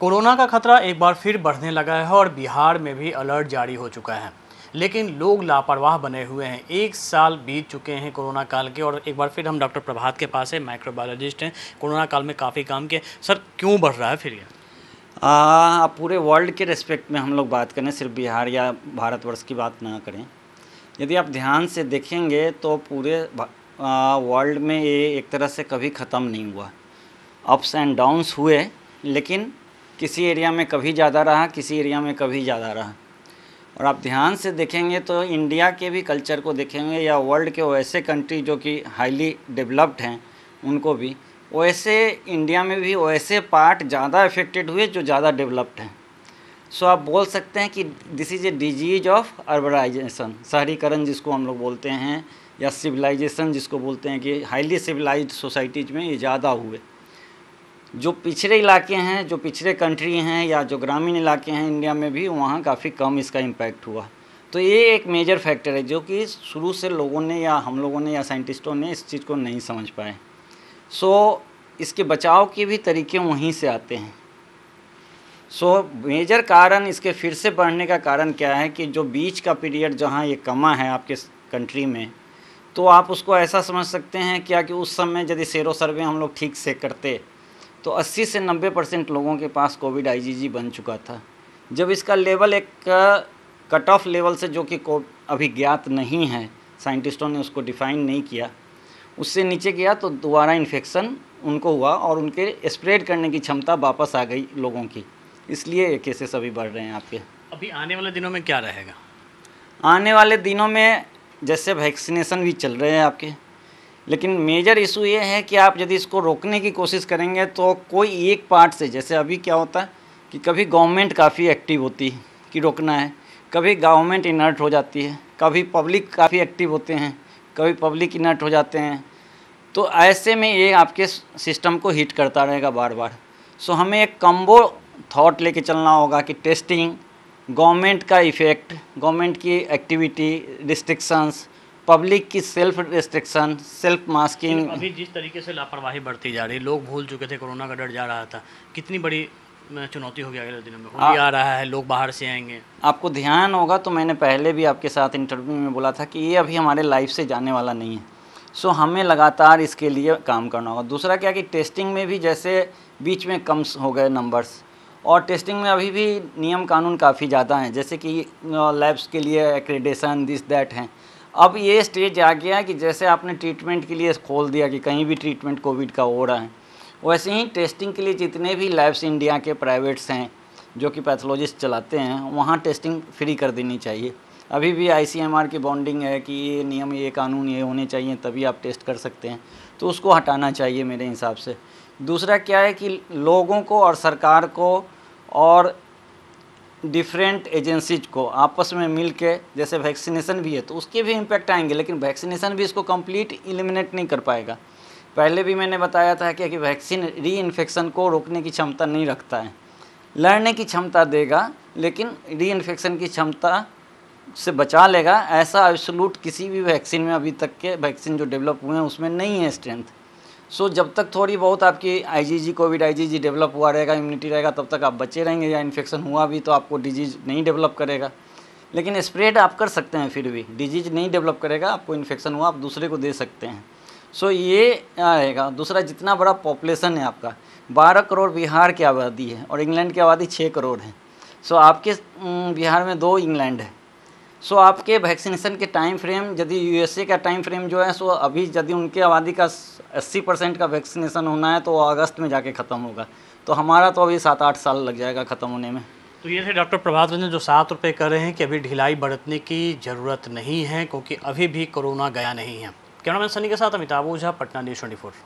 Corona का खतरा एक बार फिर बढ़ने लगा है और बिहार में भी अलर्ट जारी हो चुका है। लेकिन लोग लापरवाह बने हुए हैं। 1 साल बीत चुके हैं कोरोना काल के और एक बार फिर हम डॉक्टर प्रभात के पास है, माइक्रोबायोलॉजिस्ट हैं। कोरोना काल में काफ़ी काम किए। सर, क्यों बढ़ रहा है फिर ये? आप पूरे वर्ल्ड के रिस्पेक्ट में हम लोग बात करें, सिर्फ बिहार या भारतवर्ष की बात ना करें। यदि आप ध्यान से देखेंगे तो पूरे वर्ल्ड में ये एक तरह से कभी ख़त्म नहीं हुआ। अप्स एंड डाउन्स हुए, लेकिन किसी एरिया में कभी ज़्यादा रहा, किसी एरिया में कभी ज़्यादा रहा। और आप ध्यान से देखेंगे तो इंडिया के भी कल्चर को देखेंगे या वर्ल्ड के वैसे कंट्री जो कि हाईली डेवलप्ड हैं उनको भी, वैसे इंडिया में भी वैसे पार्ट ज़्यादा अफेक्टेड हुए जो ज़्यादा डेवलप्ड हैं। सो आप बोल सकते हैं कि this is a disease of urbanisation, शहरीकरण जिसको हम लोग बोलते हैं, या सिविलाइजेशन जिसको बोलते हैं, कि हाईली सिविलाइज्ड सोसाइटीज़ में ये ज़्यादा हुए। जो पिछड़े इलाके हैं, जो पिछड़े कंट्री हैं या जो ग्रामीण इलाके हैं इंडिया में भी, वहाँ काफ़ी कम इसका इम्पैक्ट हुआ। तो ये एक मेजर फैक्टर है जो कि शुरू से लोगों ने या हम लोगों ने या साइंटिस्टों ने इस चीज़ को नहीं समझ पाए। सो इसके बचाव के भी तरीके वहीं से आते हैं। सो मेजर कारण इसके फिर से बढ़ने का कारण क्या है कि जो बीच का पीरियड जहाँ ये कमा है आपके कंट्री में, तो आप उसको ऐसा समझ सकते हैं क्या कि उस समय यदि सेरो सर्वे हम लोग ठीक से करते तो 80 से 90% लोगों के पास कोविड आईजीजी बन चुका था। जब इसका लेवल एक कट ऑफ लेवल से, जो कि अभी ज्ञात नहीं है, साइंटिस्टों ने उसको डिफ़ाइन नहीं किया, उससे नीचे गया तो दोबारा इन्फेक्शन उनको हुआ और उनके स्प्रेड करने की क्षमता वापस आ गई लोगों की। इसलिए ये केसेस अभी बढ़ रहे हैं आपके। अभी आने वाले दिनों में क्या रहेगा? आने वाले दिनों में जैसे वैक्सीनेशन भी चल रहे हैं आपके, लेकिन मेजर इशू ये है कि आप यदि इसको रोकने की कोशिश करेंगे तो कोई एक पार्ट से, जैसे अभी क्या होता है कि कभी गवर्नमेंट काफ़ी एक्टिव होती है कि रोकना है, कभी गवर्नमेंट इनर्ट हो जाती है, कभी पब्लिक काफ़ी एक्टिव होते हैं, कभी पब्लिक इनर्ट हो जाते हैं। तो ऐसे में ये आपके सिस्टम को हिट करता रहेगा बार बार। सो हमें एक कम्बो थॉट लेके चलना होगा कि टेस्टिंग, गवर्नमेंट का इफ़ेक्ट, गवर्नमेंट की एक्टिविटी, रिस्ट्रिक्शंस, पब्लिक की सेल्फ रिस्ट्रिक्शन, सेल्फ मास्किंग। अभी जिस तरीके से लापरवाही बढ़ती जा रही, लोग भूल चुके थे, कोरोना का डर जा रहा था, कितनी बड़ी चुनौती होगी अगले दिनों में। होली आ रहा है, लोग बाहर से आएंगे। आपको ध्यान होगा तो मैंने पहले भी आपके साथ इंटरव्यू में बोला था कि ये अभी हमारे लाइफ से जाने वाला नहीं है। सो हमें लगातार इसके लिए काम करना होगा। दूसरा क्या कि टेस्टिंग में भी जैसे बीच में कम हो गए नंबर्स, और टेस्टिंग में अभी भी नियम कानून काफ़ी ज़्यादा हैं, जैसे कि लैब्स के लिए एक्रेडिटेशन, दिस दैट हैं। अब ये स्टेज आ गया है कि जैसे आपने ट्रीटमेंट के लिए खोल दिया कि कहीं भी ट्रीटमेंट कोविड का हो रहा है, वैसे ही टेस्टिंग के लिए जितने भी लैब्स इंडिया के प्राइवेट्स हैं जो कि पैथोलॉजिस्ट चलाते हैं, वहाँ टेस्टिंग फ्री कर देनी चाहिए। अभी भी आईसीएमआर की बॉन्डिंग है कि ये नियम, ये कानून, ये होने चाहिए तभी आप टेस्ट कर सकते हैं, तो उसको हटाना चाहिए मेरे हिसाब से। दूसरा क्या है कि लोगों को और सरकार को और डिफरेंट एजेंसीज को आपस में मिल के, जैसे वैक्सीनेशन भी है तो उसके भी इम्पैक्ट आएंगे, लेकिन वैक्सीनेशन भी इसको कंप्लीट एलिमिनेट नहीं कर पाएगा। पहले भी मैंने बताया था कि वैक्सीन री इन्फेक्शन को रोकने की क्षमता नहीं रखता है, लड़ने की क्षमता देगा लेकिन री इन्फेक्शन की क्षमता से बचा लेगा। ऐसा एब्सोल्यूट किसी भी वैक्सीन में अभी तक के वैक्सीन जो डेवलप हुए हैं उसमें नहीं है स्ट्रेंथ। सो जब तक थोड़ी बहुत आपकी आईजीजी, कोविड आईजीजी डेवलप हुआ रहेगा, इम्यूनिटी रहेगा, तब तक आप बचे रहेंगे, या इन्फेक्शन हुआ भी तो आपको डिजीज़ नहीं डेवलप करेगा। लेकिन स्प्रेड आप कर सकते हैं, फिर भी डिजीज़ नहीं डेवलप करेगा, आपको इन्फेक्शन हुआ आप दूसरे को दे सकते हैं। सो ये रहेगा। दूसरा, जितना बड़ा पॉपुलेशन है आपका, 12 करोड़ बिहार की आबादी है और इंग्लैंड की आबादी 6 करोड़ है। सो आपके बिहार में 2 इंग्लैंड है। सो आपके वैक्सीनेशन के टाइम फ्रेम, यदि यूएसए का टाइम फ्रेम जो है, सो अभी यदि उनके आबादी का 80% का वैक्सीनेशन होना है तो वो अगस्त में जाके ख़त्म होगा, तो हमारा तो अभी 7-8 साल लग जाएगा ख़त्म होने में। तो ये थे डॉक्टर प्रभात रंजन जो 7 रुपये कर रहे हैं कि अभी ढिलाई बरतने की ज़रूरत नहीं है क्योंकि अभी भी कोरोना गया नहीं है। कैमरामैन सनी के साथ अमिताभ ओझा, पटना न्यूज़ 24।